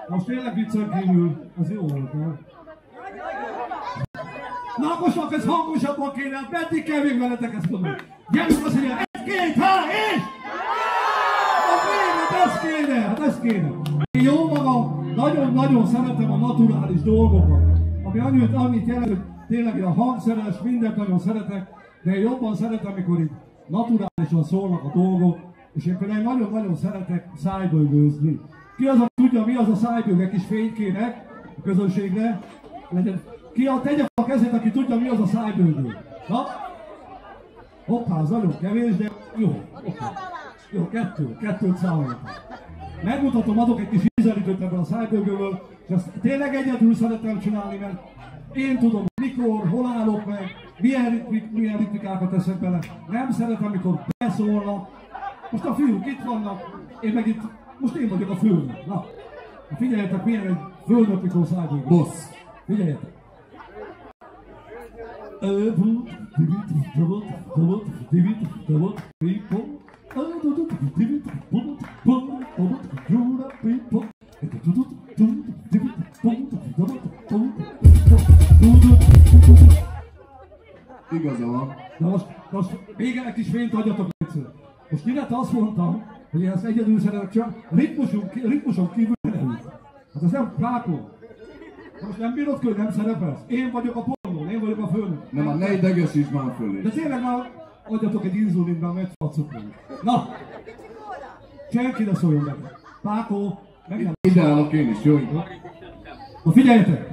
Most tényleg viccen kívül, az jó volt, nem? Na most ez hangosabban kéne, meddig kell még veletek ezt mondani? Gyerünk azt mondja, 1, 2, 3, és! Hát ez kéne. Én jó magam, nagyon-nagyon szeretem a naturális dolgokat. Ami annyit jelent, hogy tényleg a hangszeres, mindent nagyon szeretek, de én jobban szeretem, amikor itt naturálisan szólnak a dolgok, és én például nagyon-nagyon szeretek szájbőgőzni. Ki az, aki tudja, mi az a szájbőg, egy kis fény kéne a közönségre? Tegye a kezét, aki tudja, mi az a szájbőgő. Na? Hoppá, az nagyon kevés, de jó. Hoppá. Jó, kettőt számolok. Megmutatom, adok egy kis ízelítőt ebből a szájbőgőből, és azt tényleg egyedül szeretem csinálni, mert én tudom, mikor, hol állok meg, milyen ritmikákat teszek bele. Nem szeretem, amikor beszólnak. Most a fiúk itt vannak, én meg itt, most én vagyok a főnök. Na, figyeljetek, milyen egy főnök, mikor szájbőgő. Boss. Figyeljetek. Igaza van. Na most még egy kis fényt adjatok egyszer. Most direkt azt mondtam, hogy én ezt egyedül szeretek, csak ritmuson kívül nem. Hát ez nem prákol. Most nem bírod kül, nem szerepelsz. Én vagyok a pornón, én vagyok a főnök. Nem, ne idegesíts már fölé. De tényleg már adjatok egy inzulint, már megy a cukrunk. Na! Senki ne szóljon meg. Pákó, Ide állok én is, jó? Na figyeljetek!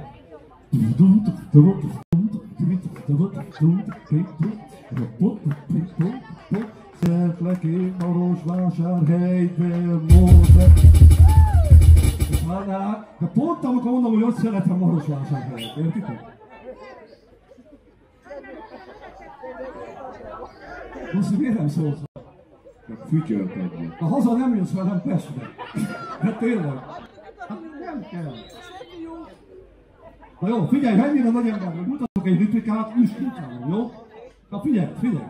Szertlek én Marosvásárhely, de Mózes. De pont amikor mondom, hogy ott szeretem Marosvásárhelyet, értitek? Buszi, miért nem szólsz? Fütyölt egyet. Ha haza nem jössz velem Pestre. De tényleg. Hát nem kell. Na jó, figyelj, mennyire nagy ember, hogy mutatok egy ritmikát, üst utálom, jó? Na figyelj, figyelj!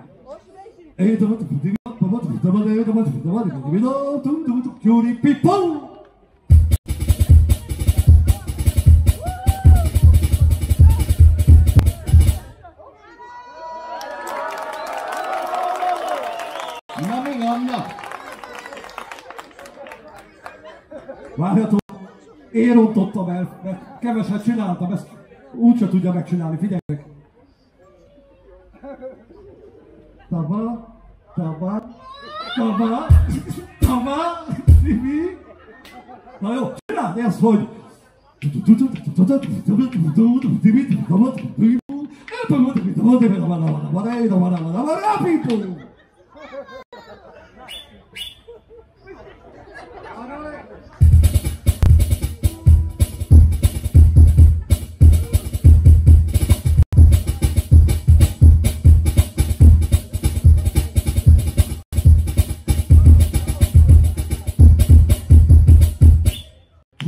Na mi vannak? Várjatok, én rontottam el, mert keveset csináltam, ezt úgyse tudja megcsinálni, figyeljetek! Tava, tava, tava, tava, mi? Na jó, csináld ezt, hogy...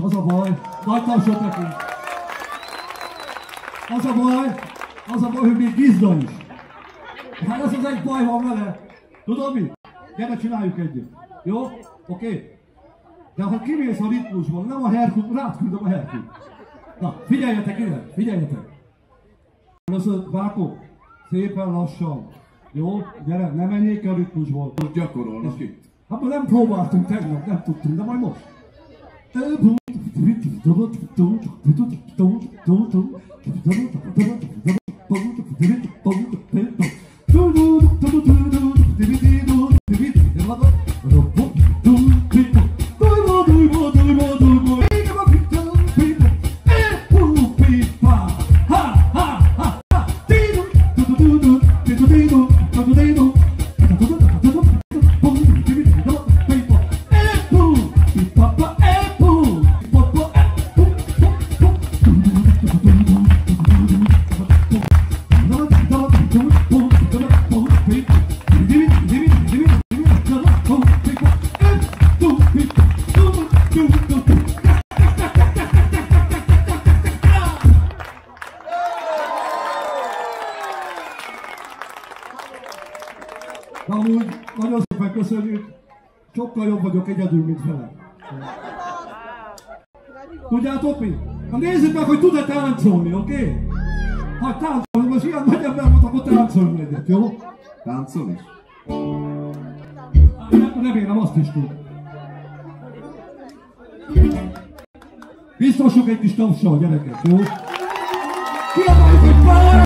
Az a baj, nagy tapsot nekünk. Az a baj, hogy még gizda is. Hát ez az egy baj van vele. Tudod mi? Gyere, csináljuk együtt. Jó? Oké? De ha kimész a ritmusból, nem a Herkut, rád küldöm a Herkut. Na, figyeljetek ide, figyeljetek. Először, Vákó, szépen lassan. Jó? Gyere, ne menjék ki a ritmusból. Gyakorolnak itt. Hát nem próbáltunk tegnap, nem tudtunk, de majd most. Amúgy nagyon szépen köszönjük, sokkal jobb vagyok egyedül, mint vele. Tudjátok mi? Na nézzük meg, hogy tud-e táncolni, oké? Ha táncolni, most ilyen nagy ember volt, akkor táncolni egyet, jó? Táncol is? Remélem azt is tud. Biztosok egy kis tapsal, gyerekek, jó? Kiabáljuk, hogy pár!